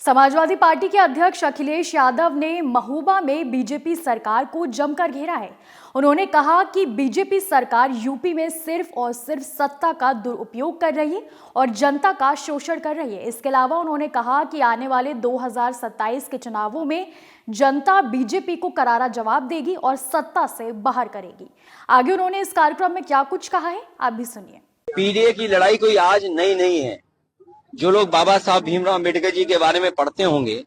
Samajwadi party के अध्यक्ष अखिलेश यादव ने महोबा में बीजेपी सरकार को जमकर घेरा है। उन्होंने कहा कि बीजेपी सरकार यूपी में सिर्फ और सिर्फ सत्ता का दुरुपयोग कर रही है और जनता का शोषण कर रही है। इसके अलावा उन्होंने कहा कि आने वाले 2027 के चुनावों में जनता बीजेपी को करारा जवाब देगी और सत्ता से बाहर करेगी। आगे उन्होंने इस कार्यक्रम में क्या कुछ कहा है, आप भी सुनिए। पीडीए की लड़ाई कोई आज नई नहीं है। जो लोग बाबा साहब भीमराव अम्बेडकर जी के बारे में पढ़ते होंगे,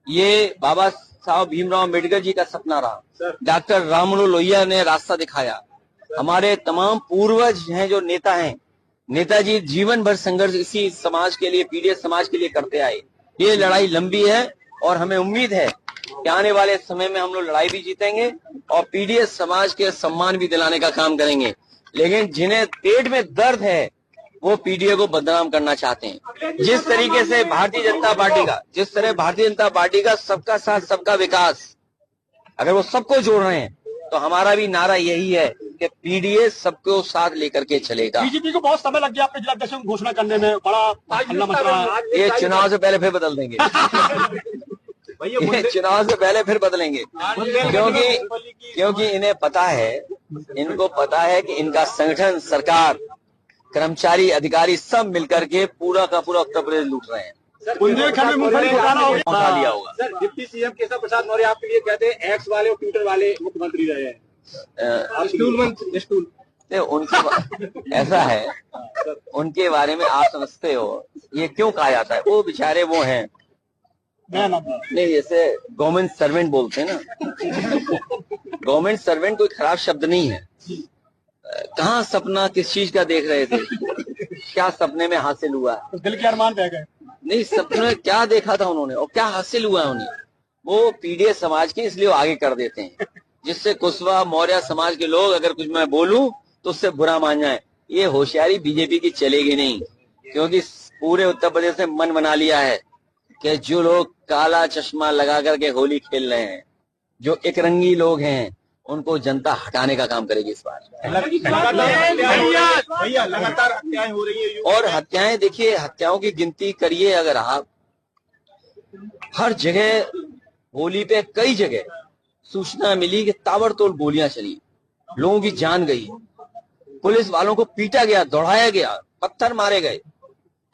ये बाबा साहब भीमराव अम्बेडकर जी का सपना रहा। डॉक्टर राममनोहर लोहिया ने रास्ता दिखाया। हमारे तमाम पूर्वज हैं जो नेता हैं, नेताजी जीवन भर संघर्ष इसी समाज के लिए, पीडीए समाज के लिए करते आए। ये लड़ाई लंबी है और हमें उम्मीद है कि आने वाले समय में हम लोग लड़ाई भी जीतेंगे और पीडीए समाज के सम्मान भी दिलाने का काम करेंगे। लेकिन जिन्हें पेट में दर्द है वो पीडीए को बदनाम करना चाहते हैं। जिस तरीके से भारतीय जनता पार्टी का सबका साथ सबका विकास, अगर वो सबको जोड़ रहे हैं तो हमारा भी नारा यही है कि पीडीए सबको साथ लेकर के चलेगा। बीजेपी को बहुत समय लग गया अपने जिलाध्यक्ष को घोषणा करने में, बड़ा हल्ला मच रहा है। ये चुनाव से पहले फिर बदल देंगे। ये चुनाव से पहले फिर बदलेंगे, क्योंकि इन्हें पता है, इनको पता है कि इनका संगठन, सरकार, कर्मचारी, अधिकारी सब मिलकर के पूरा का पूरा उत्तर प्रदेश लूट रहे हैं। बुंदेलखंड में उठा लिया होगा। Sir, deputy CM Keshav Prasad Maurya आपके लिए कहते हैं एक्स वाले और ट्विटर वाले मुख्यमंत्री रहे हैं। स्टूल उनके ऐसा है, उनके बारे में आप समझते हो ये क्यों कहा जाता है? वो बेचारे वो हैं नहीं, जैसे गवर्नमेंट सर्वेंट बोलते हैं ना। गवर्नमेंट सर्वेंट कोई खराब शब्द नहीं है। कहाँ सपना किस चीज का देख रहे थे, क्या सपने में हासिल हुआ? तो दिल के अरमान बह गए। नहीं, सपने में क्या देखा था उन्होंने और क्या हासिल हुआ उन्हें? वो पीडीए समाज के इसलिए वो आगे कर देते हैं, जिससे कुशवाहा मौर्य समाज के लोग अगर कुछ मैं बोलूं तो उससे बुरा मान जाए। ये होशियारी बीजेपी की चलेगी नहीं, क्योंकि पूरे उत्तर प्रदेश ने मन बना लिया है कि जो लोग काला चश्मा लगा करके होली खेल रहे हैं, जो एकरंगी लोग हैं, उनको जनता हटाने का काम करेगी इस बार। लगातार हत्याएं हो रही है और हत्याएं, देखिए हत्याओं की गिनती करिए अगर आप, हर जगह होली पे कई जगह सूचना मिली कि ताबड़तोड़ गोलियां चली, लोगों की जान गई, पुलिस वालों को पीटा गया, दौड़ाया गया, पत्थर मारे गए।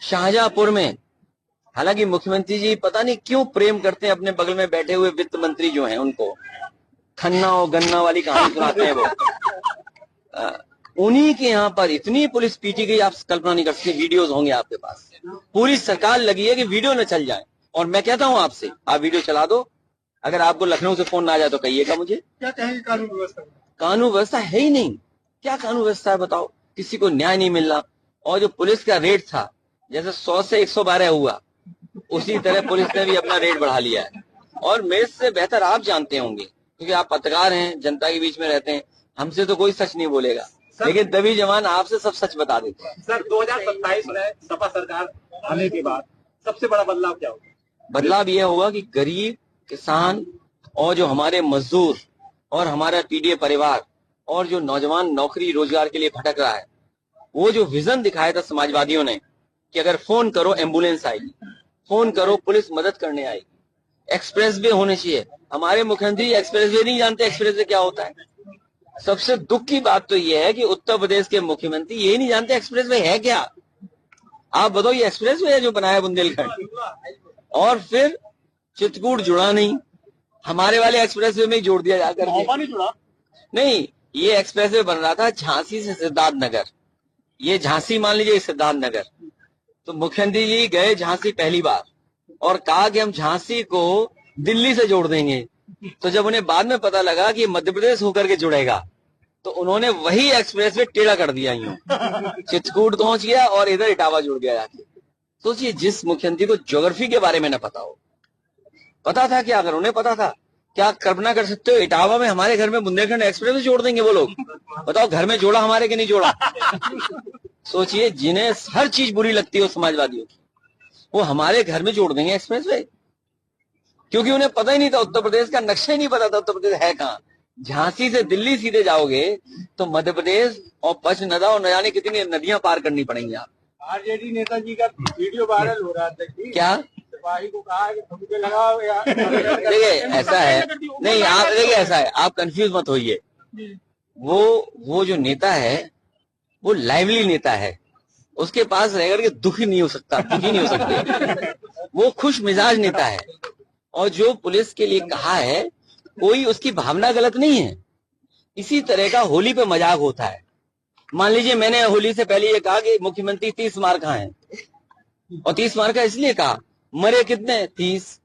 शाहजहांपुर में, हालांकि मुख्यमंत्री जी पता नहीं क्यों प्रेम करते हैं अपने बगल में बैठे हुए वित्त मंत्री जो हैं उनको, खन्ना और गन्ना वाली कहानी सुनाते हैं वो। उन्हीं के यहाँ पर इतनी पुलिस पीटी गई, आप कल्पना नहीं कर सकते। वीडियोज होंगे आपके पास, पूरी सरकार लगी है कि वीडियो न चल जाए। और मैं कहता हूँ आपसे, आप वीडियो चला दो। अगर आपको लखनऊ से फोन ना आ जाए तो कहिएगा मुझे। क्या कहेंगे कानून व्यवस्था? कानून व्यवस्था है ही नहीं। क्या कानून व्यवस्था है बताओ? किसी को न्याय नहीं मिल रहा। और जो पुलिस का रेट था, जैसे 100 से 112 हुआ, उसी तरह पुलिस ने भी अपना रेट बढ़ा लिया है। और मेरे से बेहतर आप जानते होंगे, क्योंकि आप पत्रकार हैं, जनता के बीच में रहते हैं, हमसे तो कोई सच नहीं बोलेगा, लेकिन दबी जवान आपसे सब सच बता देते हैं। सर, 2027 में सपा सरकार आने के बाद सबसे बड़ा बदलाव क्या होगा? बदलाव यह होगा कि गरीब, किसान और जो हमारे मजदूर और हमारा पीडीए परिवार और जो नौजवान नौकरी रोजगार के लिए भटक रहा है, वो जो विजन दिखाया था समाजवादियों ने कि अगर फोन करो एम्बुलेंस आएगी, फोन करो पुलिस मदद करने आएगी, एक्सप्रेस वे होने चाहिए। हमारे मुख्यमंत्री एक्सप्रेस वे नहीं जानते एक्सप्रेस वे क्या होता है। सबसे दुख की बात तो यह है कि उत्तर प्रदेश के मुख्यमंत्री यही नहीं जानते एक्सप्रेस वे है क्या। आप बताओ, ये एक्सप्रेस वे है जो बनाया बुंदेलखंड, और फिर चित्रकूट जुड़ा नहीं, हमारे वाले एक्सप्रेस वे में ही जोड़ दिया जाकर। नहीं जुड़ा नहीं, ये एक्सप्रेस वे बन रहा था झांसी से सिद्धार्थनगर। ये झांसी मान लीजिए सिद्धार्थनगर। तो मुख्यमंत्री जी गए झांसी पहली बार और कहा कि हम झांसी को दिल्ली से जोड़ देंगे। तो जब उन्हें बाद में पता लगा कि मध्य प्रदेश होकर के जुड़ेगा, तो उन्होंने वही एक्सप्रेस वे टेढ़ा कर दिया, यूं चित्रकूट पहुंच गया और इधर इटावा जुड़ गया जाके। सोचिए, जिस मुख्यमंत्री को ज्योग्राफी के बारे में न पता हो, पता था क्या? अगर उन्हें पता था, क्या कल्पना कर सकते हो इटावा में हमारे घर में बुंदेलखंड एक्सप्रेस वे जोड़ देंगे वो लोग? बताओ, घर में जोड़ा हमारे के नहीं जोड़ा? सोचिए, जिन्हें हर चीज बुरी लगती हो समाजवादियों की, वो हमारे घर में जोड़ देंगे एक्सप्रेस वे, क्योंकि उन्हें पता ही नहीं था, उत्तर प्रदेश का नक्शा ही नहीं पता था उत्तर प्रदेश है कहाँ। झांसी से दिल्ली सीधे जाओगे तो मध्य प्रदेश और पंचनदा और न जाने कितनी नदियां पार करनी पड़ेंगी। आप आरजेडी नेताजी का वीडियो वायरल हो रहा था, क्या सिपाही को कहा है कि ठुमके लगाओ या देखिए ऐसा है, नहीं आप देखिए ऐसा है, आप कंफ्यूज मत होइए। वो जो नेता है वो लाइवली नेता है, उसके पास रह करके दुखी नहीं हो सकते। वो खुश मिजाज नेता है, और जो पुलिस के लिए कहा है कोई उसकी भावना गलत नहीं है। इसी तरह का होली पे मजाक होता है। मान लीजिए मैंने होली से पहले ये कहा कि मुख्यमंत्री 30 मार कहाँ है, और 30 मार का इसलिए कहा, मरे कितने 30,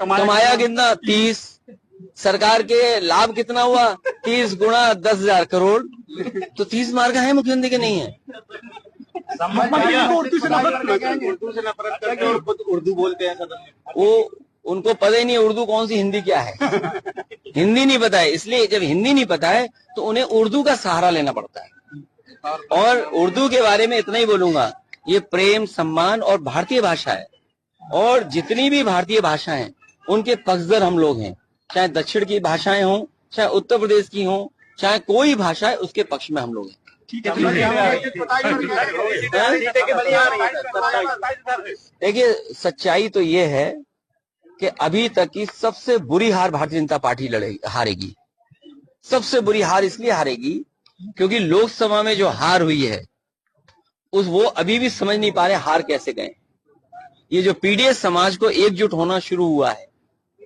कमाया कितना 30, सरकार के लाभ कितना हुआ 30 गुणा 10,000 करोड़, तो 30 मार का है मुख्यमंत्री के नहीं है। उर्दू से नफरत करके और खुद उर्दू बोलते हैं सदन में। वो उनको पता ही नहीं उर्दू कौन सी हिंदी क्या है। हिंदी नहीं पता है, इसलिए जब हिंदी नहीं पता है तो उन्हें उर्दू का सहारा लेना पड़ता है। और उर्दू के बारे में इतना ही बोलूंगा, ये प्रेम सम्मान और भारतीय भाषा है, और जितनी भी भारतीय भाषाएं उनके पक्षधर हम लोग हैं, चाहे दक्षिण की भाषाएं हों, चाहे उत्तर प्रदेश की हों, चाहे कोई भाषा है उसके पक्ष में हम लोग हैं। देखिए सच्चाई तो ये है कि अभी तक की सबसे बुरी हार भारतीय जनता पार्टी हारेगी। सबसे बुरी हार इसलिए हारेगी क्योंकि लोकसभा में जो हार हुई है वो अभी भी समझ नहीं पा रहे हार कैसे गए। ये जो पीडीएस समाज को एकजुट होना शुरू हुआ है,